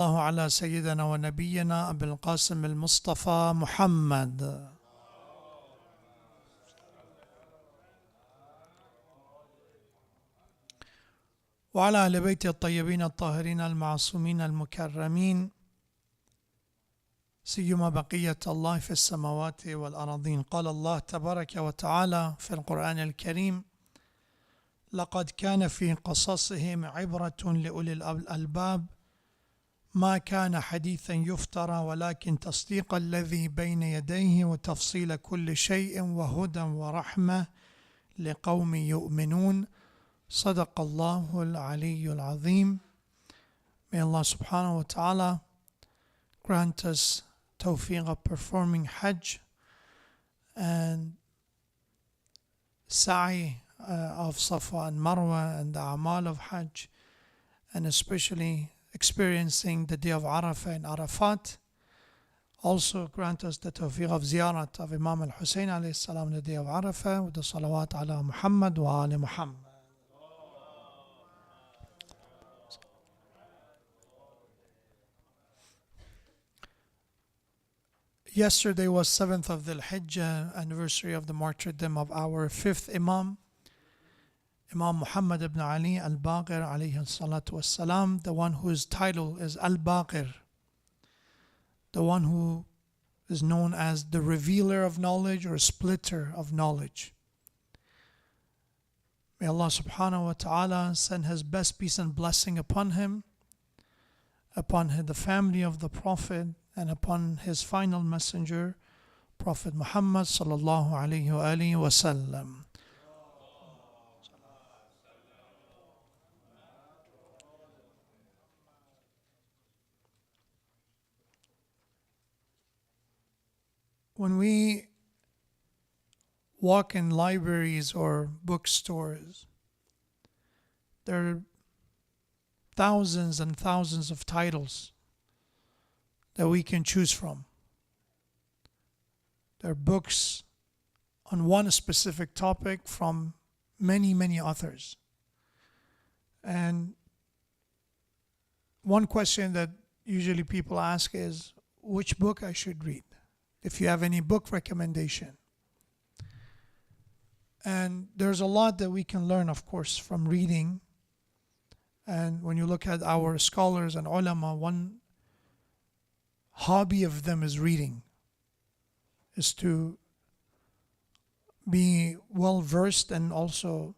الله على سيدنا ونبينا أبي القاسم المصطفى محمد وعلى أهل بيته الطيبين الطاهرين المعصومين المكرمين سيما بقية الله في السماوات والأراضين. قال الله تبارك وتعالى في القرآن الكريم: لقد كان في قصصهم عبرة لأولي الألباب ما كان حديثا يفترى ولكن تصديق الذي بين يديه وتفصيل كل شيء وهدى ورحمة لقوم يؤمنون. صدق الله العلي العظيم. May Allah subhanahu wa ta'ala grant us tawfiq of performing Hajj and sa'i of Safa and Marwa and the Amal of Hajj, and especially experiencing the day of Arafah and Arafat. Also grant us the tawfiq of ziyarat of Imam al-Hussein alayhi salam the day of Arafah with the salawat ala Muhammad wa ali Muhammad. Yesterday was 7th of Dhul Hijjah, anniversary of the martyrdom of our 5th Imam, Imam Muhammad ibn Ali Al-Baqir alayhi salatu wassalam, the one whose title is Al-Baqir, the one who is known as the revealer of knowledge or splitter of knowledge. May Allah subhanahu wa ta'ala send His best peace and blessing upon him, upon the family of the Prophet, and upon his final messenger, Prophet Muhammad sallallahu alayhi wa alihi wa sallam. When we walk in libraries or bookstores, there are thousands and thousands of titles that we can choose from. There are books on one specific topic from many, many authors. And one question that usually people ask is, which book I should read? If you have any book recommendation. And there's a lot that we can learn, of course, from reading. And when you look at our scholars and ulama, one hobby of them is reading, is to be well versed and also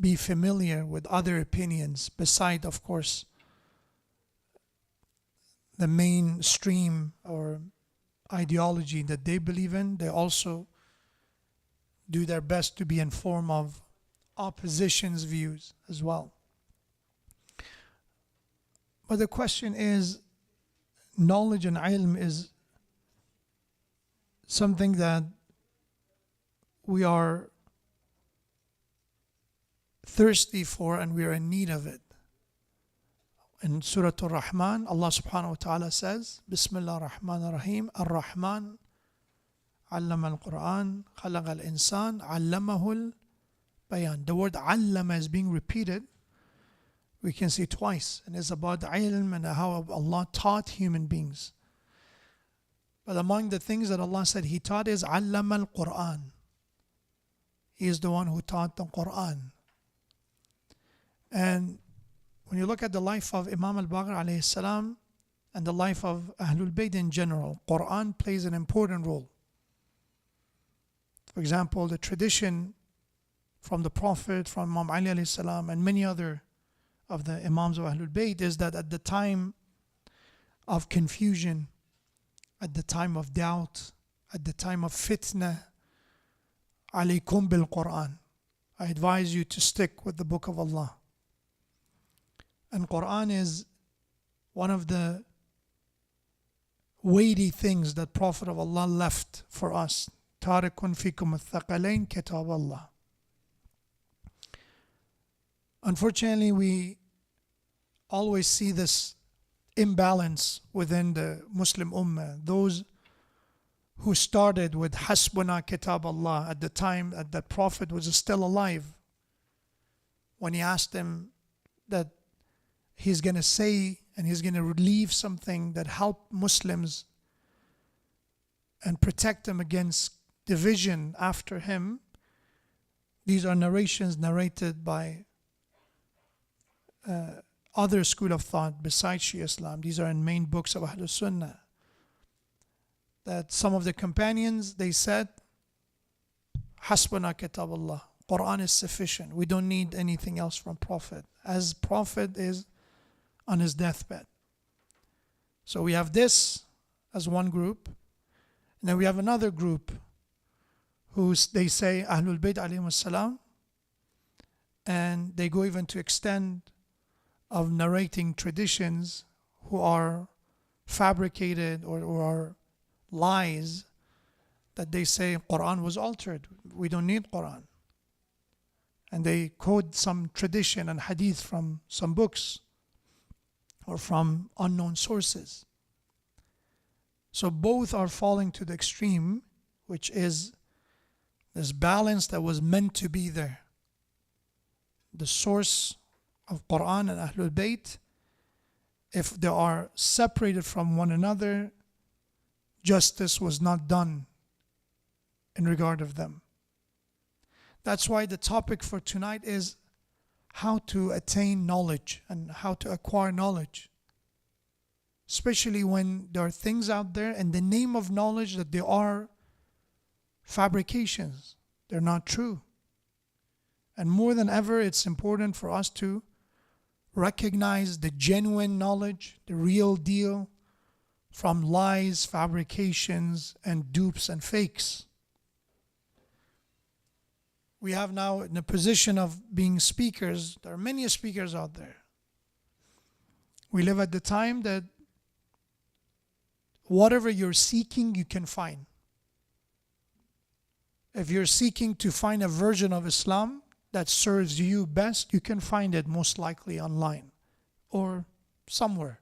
be familiar with other opinions beside, of course, the mainstream or ideology that they believe in. They also do their best to be informed of opposition's views as well. But the question is, knowledge and ilm is something that we are thirsty for and we are in need of it. In Surah Al-Rahman, Allah subhanahu wa ta'ala says, Bismillah ar-Rahman ar-Rahim, Ar-Rahman, Allama al-Quran, Khalaq al-Insan, Allamahu al-Bayan. The word Allama is being repeated, we can see twice, and it's about ilm and how Allah taught human beings. But among the things that Allah said He taught is Allama al-Quran. He is the one who taught the Quran. And when you look at the life of Imam Al-Baqir alayhi salam and the life of Ahlul Bayt in general, Quran plays an important role. For example, the tradition from the Prophet, from Imam Ali alayhi salam and many other of the Imams of Ahlul Bayt is that at the time of confusion, at the time of doubt, at the time of fitna, alaykum bil Quran. I advise you to stick with the Book of Allah. And Quran is one of the weighty things that Prophet of Allah left for us. Tarikun fikum al-thaqalain kitab Allah. Unfortunately, we always see this imbalance within the Muslim Ummah. Those who started with Hasbuna Kitab Allah at the time that the Prophet was still alive, when he asked them that he's going to say and he's going to leave something that help Muslims and protect them against division after him. These are narrations narrated by other school of thought besides Shia Islam. These are in main books of Ahlul Sunnah. That some of the companions, they said, Hasbuna kitab Allah. Quran is sufficient. We don't need anything else from Prophet. As Prophet is on his deathbed. So we have this as one group. And then we have another group who they say Ahlul Bayt alayhim salam, and they go even to extend of narrating traditions who are fabricated or are lies, that they say Quran was altered. We don't need Quran. And they quote some tradition and hadith from some books or from unknown sources. So both are falling to the extreme, which is this balance that was meant to be there. The source of Quran and Ahlul Bayt, if they are separated from one another, justice was not done in regard of them. That's why the topic for tonight is how to attain knowledge and how to acquire knowledge. Especially when there are things out there in the name of knowledge that they are fabrications. They're not true. And more than ever, it's important for us to recognize the genuine knowledge, the real deal, from lies, fabrications, and dupes and fakes. We have now in a position of being speakers. There are many speakers out there. We live at the time that whatever you're seeking, you can find. If you're seeking to find a version of Islam that serves you best, you can find it most likely online or somewhere.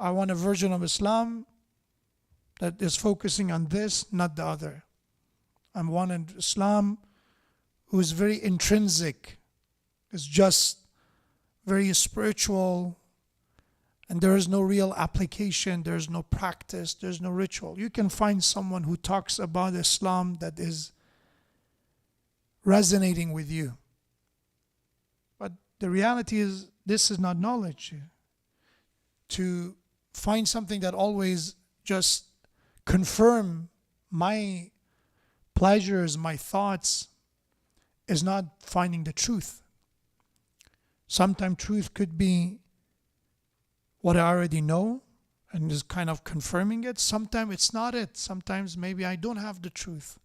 I want a version of Islam that is focusing on this, not the other. I want an Islam who is very intrinsic, is just very spiritual, and there is no real application, there is no practice, there is no ritual. You can find someone who talks about Islam that is resonating with you. But the reality is, this is not knowledge. To find something that always just confirm my pleasures, my thoughts, is not finding the truth. Sometimes truth could be what I already know and is kind of confirming it. Sometimes it's not it. Sometimes maybe I don't have the truth.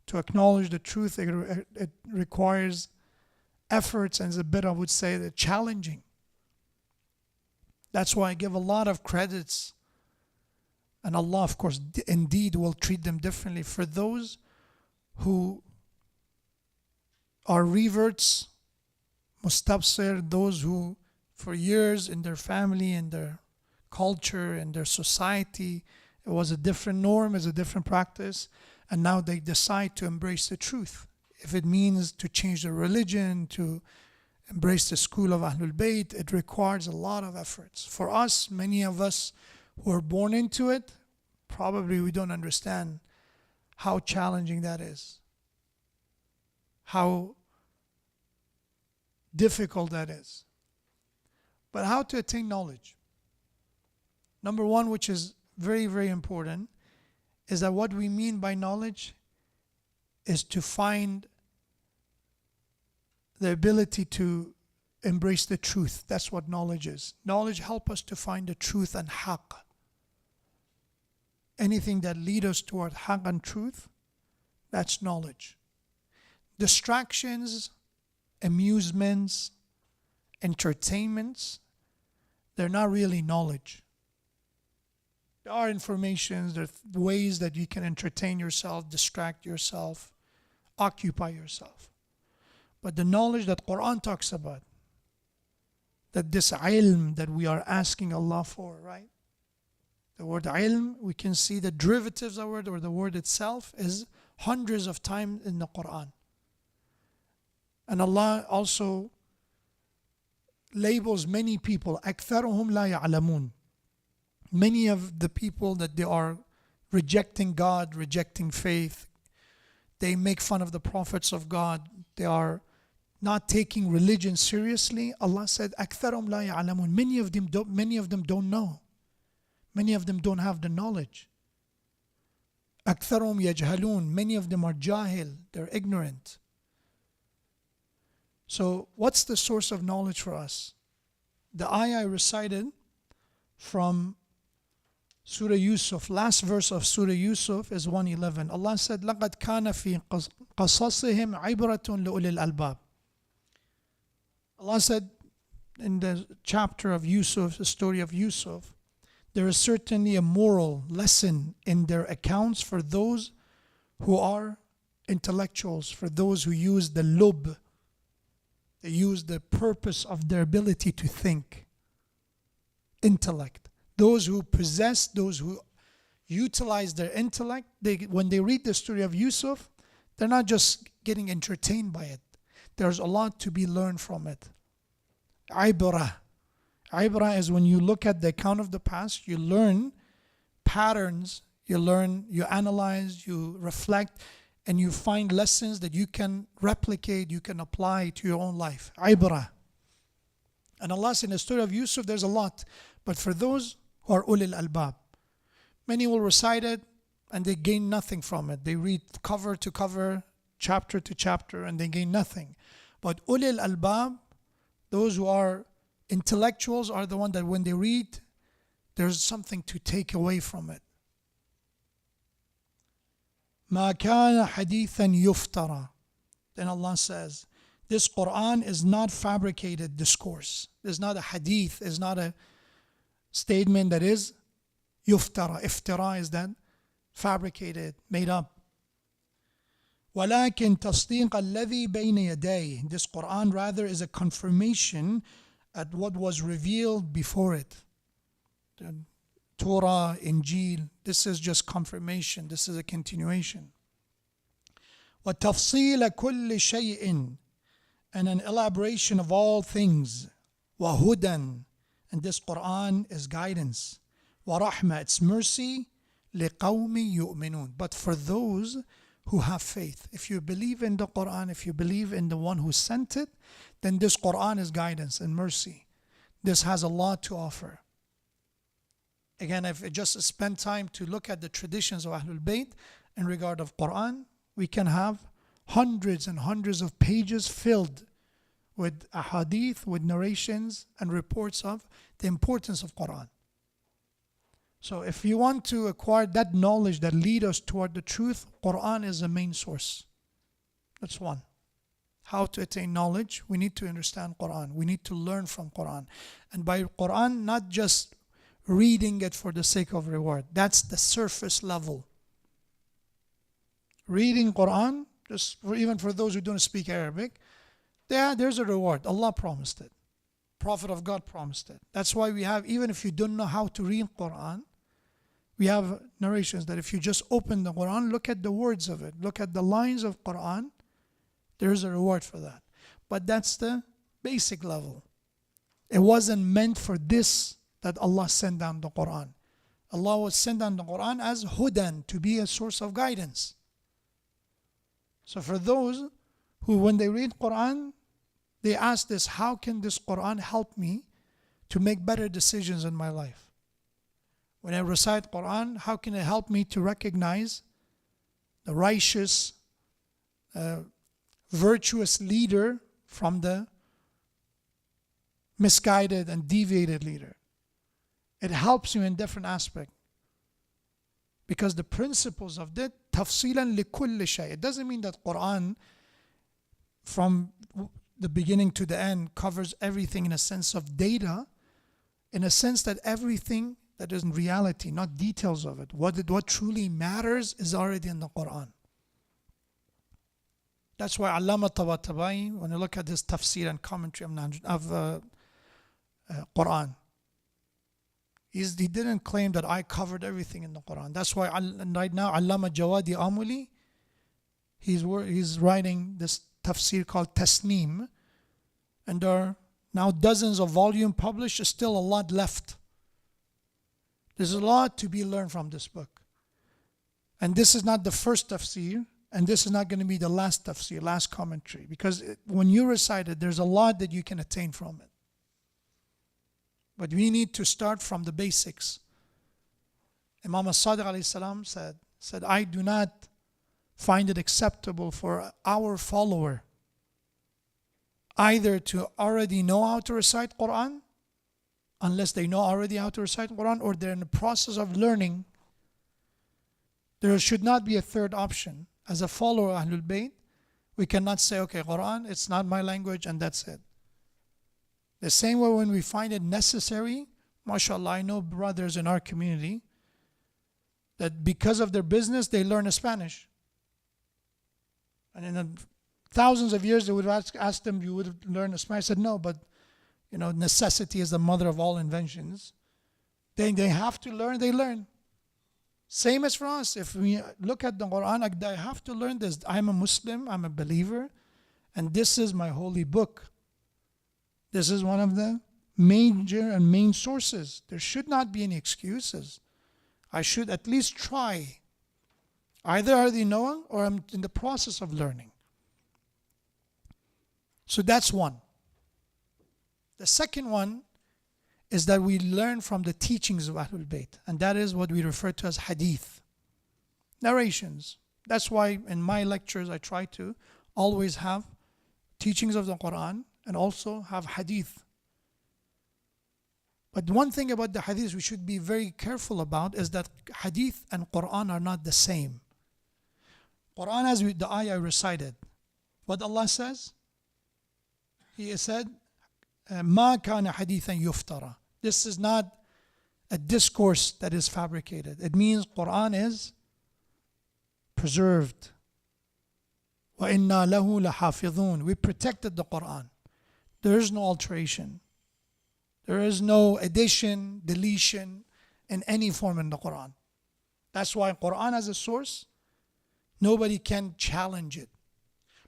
To acknowledge the truth, it requires efforts and is a bit, I would say, challenging. That's why I give a lot of credits. And Allah, of course, indeed will treat them differently for those who are reverts, mustabsir, those who for years in their family, in their culture, in their society, it was a different norm, it's a different practice, and now they decide to embrace the truth. If it means to change their religion, to embrace the school of Ahlul Bayt, it requires a lot of efforts. For us, many of us who are born into it, probably we don't understand how challenging that is. How difficult that is. But how to attain knowledge? Number one, which is very, very important, is that what we mean by knowledge is to find the ability to embrace the truth. That's what knowledge is. Knowledge helps us to find the truth and haqq. Anything that leads us toward haqq and truth, that's knowledge. Distractions, amusements, entertainments, they're not really knowledge. There are informations, there are ways that you can entertain yourself, distract yourself, occupy yourself. But the knowledge that Quran talks about, that this ilm that we are asking Allah for, right? The word ilm, we can see the derivatives of the word or the word itself is hundreds of times in the Quran. And Allah also labels many people, أكثرهم لا يعلمون. Many of the people that they are rejecting God, rejecting faith, they make fun of the prophets of God, they are not taking religion seriously. Allah said, أكثرهم لا يعلمون. Many of them don't know. Many of them don't have the knowledge. أكثرهم يجهلون. Many of them are jahil, they're ignorant. So what's the source of knowledge for us? The ayah I recited from Surah Yusuf, last verse of Surah Yusuf is 111. Allah said, لَقَدْ كَانَ فِي قَصَصِهِمْ عِبْرَةٌ لِأُولِي الْأَلْبَابِ. Allah said in the chapter of Yusuf, the story of Yusuf, there is certainly a moral lesson in their accounts for those who are intellectuals, for those who use the lub. They use the purpose of their ability to think. Intellect. Those who possess, those who utilize their intellect, when they read the story of Yusuf, they're not just getting entertained by it. There's a lot to be learned from it. Ibrah. Ibrah is when you look at the account of the past, you learn patterns, you analyze, you reflect, and you find lessons that you can replicate, you can apply to your own life. Ibrah. And Allah said in the story of Yusuf, there's a lot. But for those who are ulil albab, many will recite it and they gain nothing from it. They read cover to cover, chapter to chapter, and they gain nothing. But ulil albab, those who are intellectuals, are the one that when they read, there's something to take away from it. مَا كَانَ حَدِيثًا يُفْتَرَى. Then Allah says, this Quran is not fabricated discourse. It's not a hadith. It's not a statement that is yuftara. Iftira is that fabricated, made up. وَلَكِنْ تَصْدِيقَ الَّذِي بَيْنَ يَدَيْهِ. This Quran rather is a confirmation at what was revealed before it. The Torah, Injil, this is just confirmation. This is a continuation. وَتَفْصِيلَ كُلِّ شَيْءٍ. And an elaboration of all things. وَهُدًى. And this Quran is guidance. وَرَحْمَةً. It's mercy. لِقَوْمِ يُؤْمِنُونَ. But for those who have faith. If you believe in the Quran, if you believe in the one who sent it, then this Quran is guidance and mercy. This has a lot to offer. Again, if we just spend time to look at the traditions of Ahlul Bayt in regard of Quran, we can have hundreds and hundreds of pages filled with ahadith, with narrations and reports of the importance of Quran. So if you want to acquire that knowledge that lead us toward the truth, Quran is the main source. That's one. How to attain knowledge? We need to understand Quran. We need to learn from Quran. And by Quran, not just reading it for the sake of reward. That's the surface level. Reading Quran, even for those who don't speak Arabic, there's a reward. Allah promised it. Prophet of God promised it. That's why we have, even if you don't know how to read Quran, we have narrations that if you just open the Quran, look at the words of it, look at the lines of Quran, there's a reward for that. But that's the basic level. It wasn't meant for this that Allah sent down the Quran. Allah was sent down the Quran as hudan, to be a source of guidance. So for those who, when they read Quran, they ask this, how can this Quran help me to make better decisions in my life? When I recite Quran, how can it help me to recognize the righteous, virtuous leader from the misguided and deviated leader? It helps you in different aspects. Because the principles of that, tafsilan likulli shay. It doesn't mean that Quran from the beginning to the end covers everything in a sense of data, in a sense that everything that is in reality, not details of it, what truly matters is already in the Quran. That's why Allama Tabatabai, when you look at this tafsir and commentary of Quran, he didn't claim that I covered everything in the Quran. That's why right now Allama Jawadi Amuli, he's writing this tafsir called Tasneem, and there are now dozens of volumes published, there's still a lot left. There's a lot to be learned from this book. And this is not the first tafsir, and this is not going to be the last tafsir, last commentary. Because when you recite it, there's a lot that you can attain from it. But we need to start from the basics. Imam As-Sadiq alayhi salam said, I do not find it acceptable for our follower either to already know how to recite Quran, unless they know already how to recite Quran, or they're in the process of learning. There should not be a third option. As a follower of Ahlul Bayt, we cannot say, okay, Quran, it's not my language and that's it. The same way when we find it necessary, mashallah, I know brothers in our community that because of their business, they learn Spanish. And in thousands of years, they would have asked them, you would have learned Spanish. I said, no, but necessity is the mother of all inventions. They have to learn, they learn. Same as for us. If we look at the Quran, I have to learn this. I'm a Muslim, I'm a believer, and this is my holy book. This is one of the major and main sources. There should not be any excuses. I should at least try. Either I already know or I'm in the process of learning. So that's one. The second one is that we learn from the teachings of Ahlul Bayt. And that is what we refer to as hadith. Narrations. That's why in my lectures I try to always have teachings of the Quran and also have hadith. But one thing about the hadith we should be very careful about is that hadith and Quran are not the same. Quran, as the ayah I recited, what Allah says? He said, مَا كَانَ حَدِيثًا يُفْتَرَى. This is not a discourse that is fabricated. It means Quran is preserved. وَإِنَّا لَهُ لَحَافِظُونَ. We protected the Quran. There is no alteration. There is no addition, deletion in any form in the Quran. That's why Quran as a source, nobody can challenge it.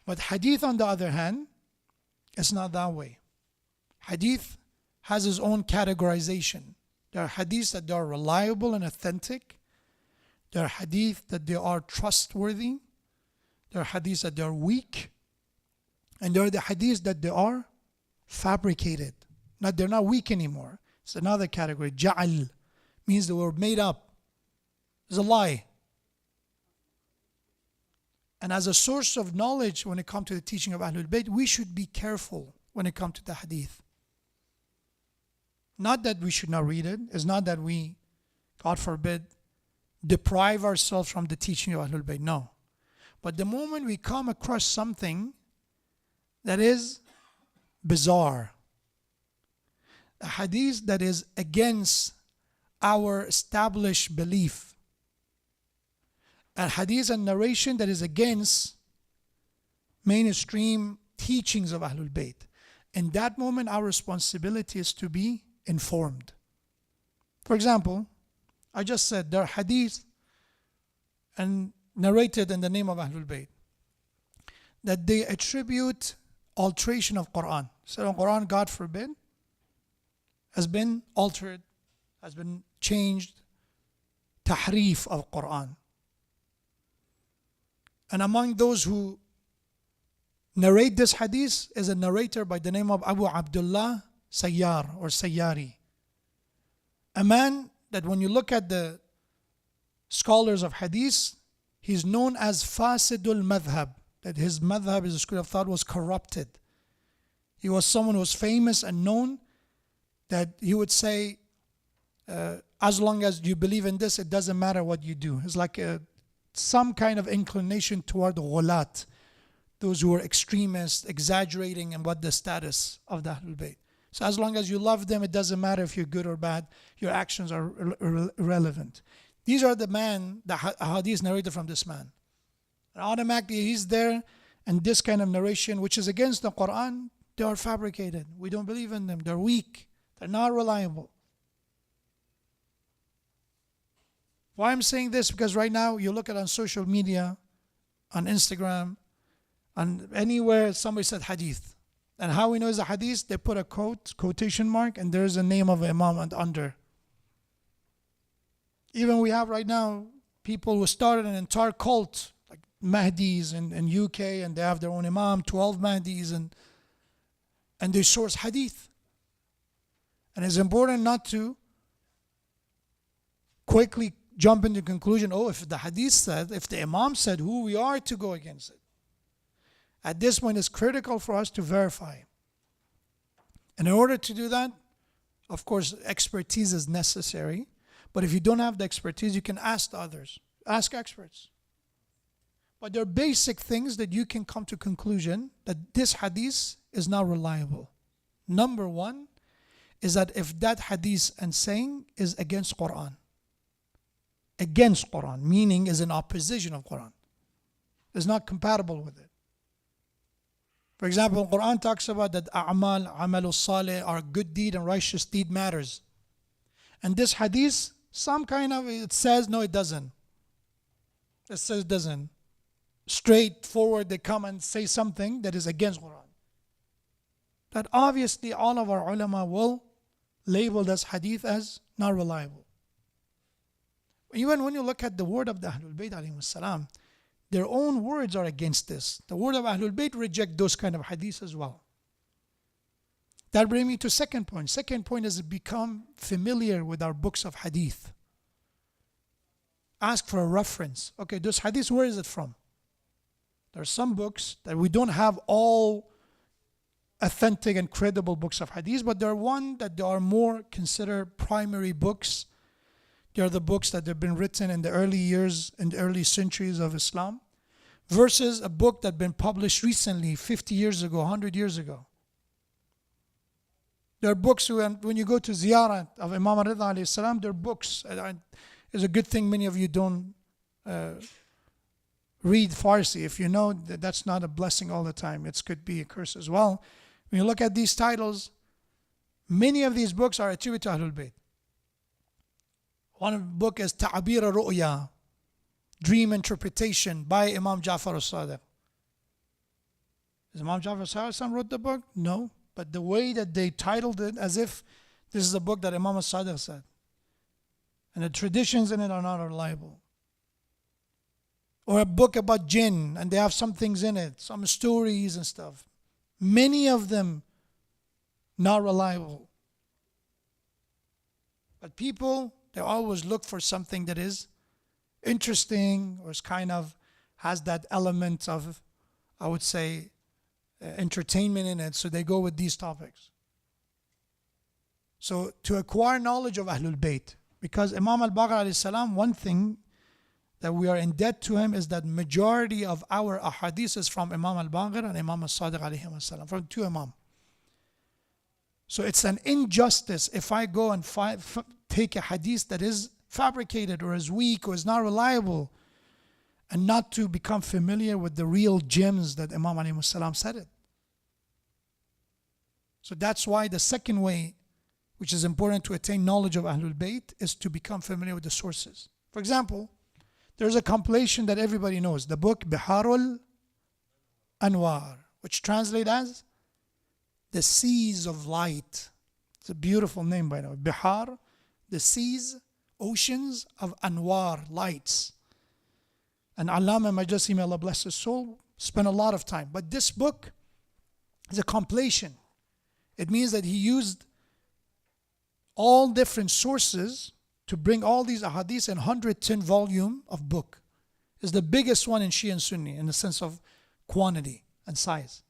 But hadith on the other hand, it's not that way. Hadith has its own categorization. There are hadiths that they are reliable and authentic. There are hadith that they are trustworthy. There are hadiths that they are weak. And there are the hadiths that they are fabricated. They're not weak anymore. It's another category. Ja'al means they were made up. It's a lie. And as a source of knowledge when it comes to the teaching of Ahlul Bayt, we should be careful when it comes to the hadith. Not that we should not read it. It's not that we, God forbid, deprive ourselves from the teaching of Ahlul Bayt. No. But the moment we come across something that is bizarre, a hadith that is against our established belief, a hadith and narration that is against mainstream teachings of Ahlul Bayt, in that moment our responsibility is to be informed. For example, I just said there are hadith and narrated in the name of Ahlul Bayt that they attribute alteration of Quran. So in Quran, God forbid, has been altered, has been changed, tahrif of Quran. And among those who narrate this hadith is a narrator by the name of Abu Abdullah Sayyar or Sayyari. A man that when you look at the scholars of hadith, he's known as Fasidul Madhab, that his madhab, his school of thought, was corrupted. He was someone who was famous and known that he would say, as long as you believe in this, it doesn't matter what you do. It's like some kind of inclination toward ghulat, those who are extremists, exaggerating in what the status of the Ahlul Bayt. So as long as you love them, it doesn't matter if you're good or bad, your actions are irrelevant. These are the hadith narrated from this man. And automatically he's there, and this kind of narration, which is against the Quran, they are fabricated. We don't believe in them. They're weak. They're not reliable. Why I'm saying this? Because right now you look at on social media, on Instagram, and anywhere somebody said hadith. And how we know it's a hadith, they put a quotation mark, and there's a name of Imam and under. Even we have right now people who started an entire cult, like Mahdis in UK, and they have their own Imam, 12 Mahdis, and they source hadith. And it's important not to quickly jump into conclusion, oh, if the hadith said, if the Imam said, who we are to go against it. At this point, it's critical for us to verify. And in order to do that, of course, expertise is necessary. But if you don't have the expertise, you can ask others. Ask experts. But there are basic things that you can come to conclusion that this hadith is not reliable. Number one is that if that hadith and saying is against Quran. Against Quran, meaning is in opposition of Quran. Is not compatible with it. For example, Quran talks about that amalus salih, our good deed and righteous deed matters. And this hadith, some kind of, it says, no, it doesn't. It says it doesn't. Straightforward, they come and say something that is against Quran. That obviously all of our ulama will label this hadith as not reliable. Even when you look at the word of the Ahlul Bayt alayhim salam, their own words are against this. The word of Ahlul Bayt reject those kind of hadiths as well. That brings me to second point. Second point is to become familiar with our books of hadith. Ask for a reference. Okay, this hadith, where is it from? There are some books that we don't have all authentic and credible books of hadith, but there are one that they are more considered primary books. They are the books that have been written in the early years, in the early centuries of Islam, versus a book that had been published recently, 50 years ago, 100 years ago. There are books, when you go to ziyarah of Imam Rida alayhi salam, there are books. It's a good thing many of you don't read Farsi. If you know, that's not a blessing all the time. It could be a curse as well. When you look at these titles, many of these books are attributed to Ahlul Bayt. One book is Ta'abir al-Ru'ya, Dream Interpretation by Imam Ja'far al-Sadiq. Is Imam Ja'far al-Sadiq wrote the book? No. But the way that they titled it as if this is a book that Imam al-Sadiq said. And the traditions in it are not reliable. Or a book about jinn, and they have some things in it, some stories and stuff. Many of them not reliable. But people, they always look for something that is interesting or is kind of has that element of, I would say, entertainment in it. So they go with these topics. So to acquire knowledge of Ahlul Bayt, because Imam Al-Baqir alayhi salam, one thing that we are in debt to him is that majority of our ahadith is from Imam Al-Baqir and Imam Al-Sadiq alayhi salam, from two Imam. So it's an injustice if I go and take a hadith that is fabricated or is weak or is not reliable and not to become familiar with the real gems that Imam alayhi salam said it. So that's why the second way, which is important to attain knowledge of Ahlul Bayt, is to become familiar with the sources. For example, there's a compilation that everybody knows, the book Biharul Anwar, which translates as the Seas of Light. It's a beautiful name by the way. Bihar, the seas, oceans of Anwar, lights. And Allama Majlisi, may Allah bless his soul, spent a lot of time. But this book is a compilation. It means that he used all different sources to bring all these ahadith in 110 volume of book. It's the biggest one in Shia and Sunni in the sense of quantity and size.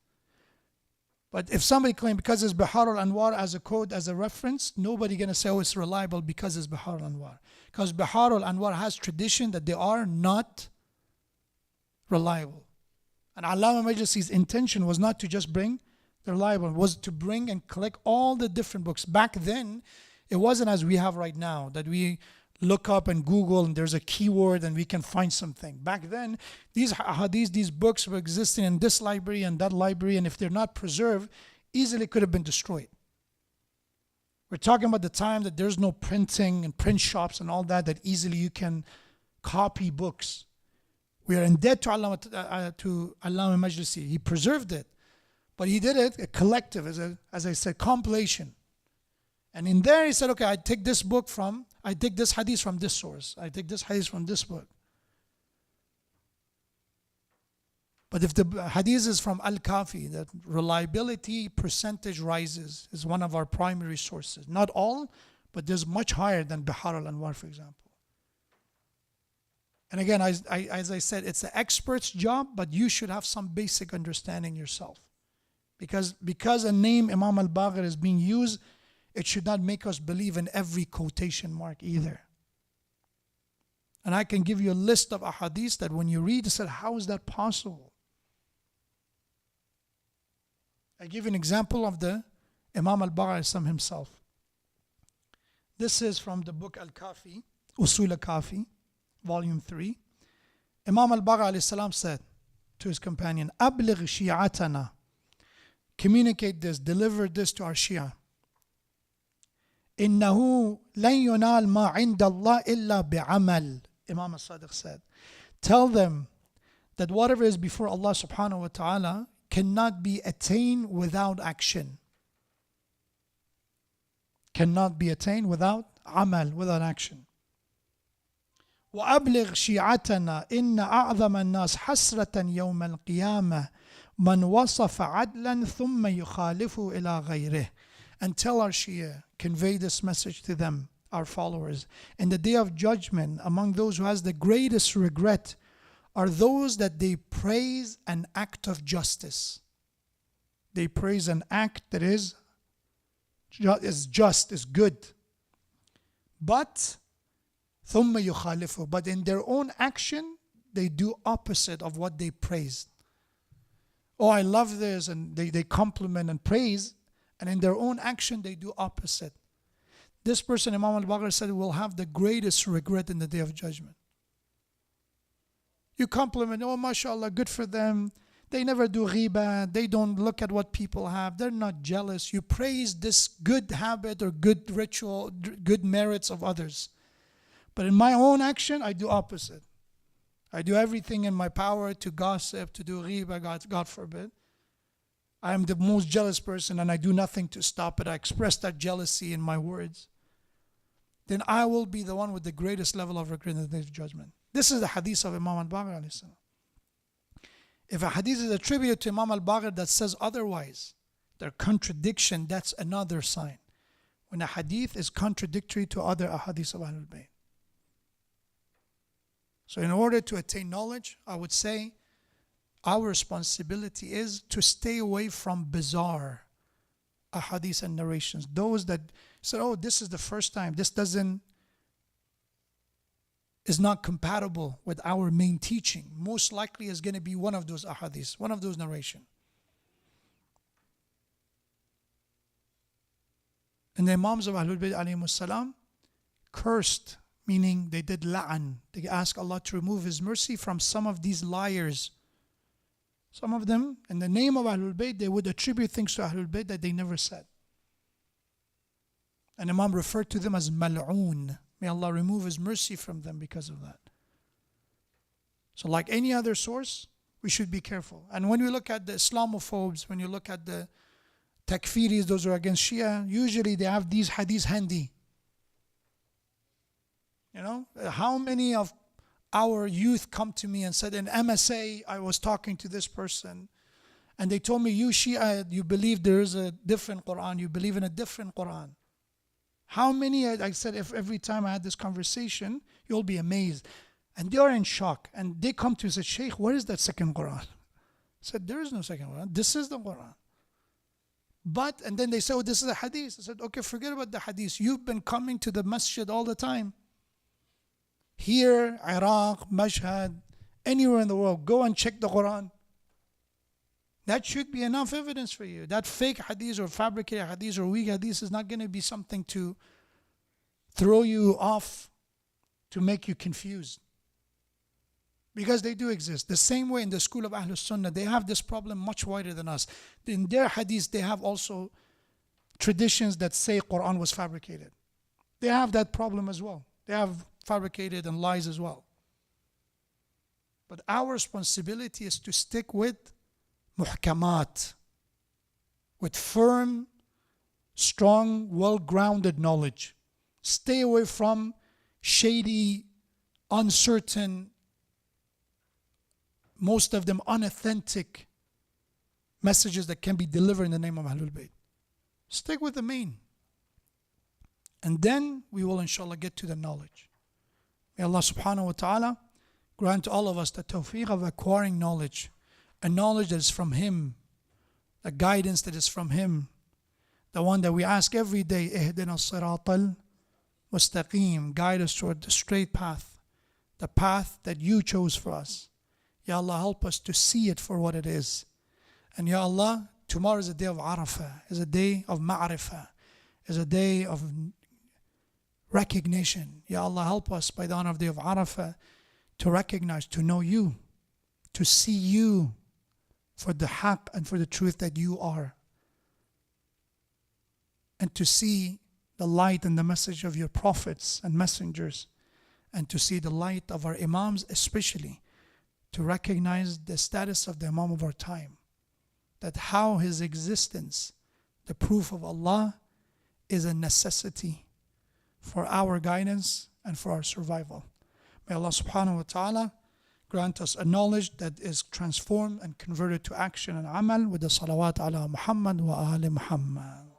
But if somebody claims because it's Bihar al-Anwar as a code, as a reference, nobody going to say, oh, it's reliable because it's Bihar al-Anwar. Because Bihar al-Anwar has tradition that they are not reliable. And Allama Majlisi's intention was not to just bring the reliable, was to bring and collect all the different books. Back then, it wasn't as we have right now, that we look up and Google and there's a keyword and we can find something. Back then, these hadiths, these books were existing in this library and that library, and if they're not preserved, easily could have been destroyed. We're talking about the time that there's no printing and print shops and all that easily you can copy books. We are in debt to Allama Majlisi. He preserved it. But he did it a collective, as I said, compilation. And in there he said, okay, I take this hadith from this source. I take this hadith from this book. But if the hadith is from Al-Kafi, that reliability percentage rises, is one of our primary sources. Not all, but there's much higher than Bihar al-Anwar, for example. And again, as I said, it's the expert's job, but you should have some basic understanding yourself. Because a name Imam al-Baqir is being used, it should not make us believe in every quotation mark either. And I can give you a list of ahadith that when you read, you said, how is that possible? I give you an example of the Imam al-Baqir himself. This is from the book Al-Kafi, Usul al-Kafi, volume 3. Imam al-Baqir said to his companion, أبلغ شيعتنا, communicate this, deliver this to our Shia. إنه لن ينال ما عند الله إلا بعمل. Imam al-Sadiq said, tell them that whatever is before Allah subhanahu wa ta'ala cannot be attained without action. Cannot be attained without amal, without action. وأبلغ شيعتنا إن أعظم الناس حسرة يوم القيامة من وصف عدلا ثم يخالفه إلى غيره. And tell our Shia, convey this message to them, our followers. In the day of judgment, among those who has the greatest regret are those that they praise an act of justice. They praise an act that is just, is good. But ثُمَّ يُخَالِفُ, but in their own action, they do opposite of what they praised. Oh, I love this, and they compliment and praise, and in their own action, they do opposite. This person, Imam al-Baqir said, will have the greatest regret in the day of judgment. You compliment, oh, mashallah, good for them. They never do ghibah. They don't look at what people have. They're not jealous. You praise this good habit or good ritual, good merits of others. But in my own action, I do opposite. I do everything in my power to gossip, to do ghibah, God forbid. I am the most jealous person and I do nothing to stop it. I express that jealousy in my words. Then I will be the one with the greatest level of regret in the day of judgment. This is the hadith of Imam al-Baqir. If a hadith is attributed to Imam al-Baqir that says otherwise, their contradiction, that's another sign. When a hadith is contradictory to other ahadith of Ahlul Bayt. So in order to attain knowledge, I would say our responsibility is to stay away from bizarre ahadith and narrations. Those that said, oh, this is the first time, this is not compatible with our main teaching. Most likely is going to be one of those ahadith, one of those narrations. And the Imams of Ahlul Bayt alayhimus salam cursed, meaning they did la'an. They asked Allah to remove His mercy from some of these liars. Some of them, in the name of Ahlul Bayt, they would attribute things to Ahlul Bayt that they never said. And Imam referred to them as mal'oon. May Allah remove His mercy from them because of that. So like any other source, we should be careful. And when we look at the Islamophobes, when you look at the takfiris, those who are against Shia, usually they have these hadiths handy. You know, how many of our youth come to me and said, in MSA, I was talking to this person, and they told me, you Shia, you believe there is a different Quran, you believe in a different Quran. How many, I said, if every time I had this conversation, you'll be amazed. And they are in shock. And they come to me and say, Shaykh, where is that second Quran? I said, there is no second Quran. This is the Quran. But, and then they say, oh, this is a hadith. I said, okay, forget about the hadith. You've been coming to the masjid all the time. Here, Iraq, Mashhad, anywhere in the world, go and check the Quran. That should be enough evidence for you. That fake hadith or fabricated hadith or weak hadith is not going to be something to throw you off, to make you confused. Because they do exist. The same way in the school of Ahlul Sunnah, they have this problem much wider than us. In their hadith, they have also traditions that say Quran was fabricated. They have that problem as well. They have fabricated and lies as well. But our responsibility is to stick with muhkamat, with firm, strong, well-grounded knowledge. Stay away from shady, uncertain, most of them unauthentic messages that can be delivered in the name of Ahlul Bayt. Stick with the main. And then we will inshallah get to the knowledge. May Allah subhanahu wa ta'ala grant all of us the tawfiq of acquiring knowledge, a knowledge that is from Him, the guidance that is from Him, the one that we ask every day, Ihdina as-siratal mustaqim, guide us toward the straight path, the path that You chose for us. Ya Allah, help us to see it for what it is. And Ya Allah, tomorrow is a day of Arafah, is a day of Ma'rifah, is a day of recognition. Ya Allah, help us by the honor of the day of Arafah to recognize, to know You, to see You for the haqq and for the truth that You are, and to see the light and the message of Your prophets and messengers, and to see the light of our imams, especially to recognize the status of the imam of our time, that how his existence, the proof of Allah, is a necessity for our guidance and for our survival. May Allah subhanahu wa ta'ala grant us a knowledge that is transformed and converted to action and amal with the salawat ala Muhammad wa ali Muhammad.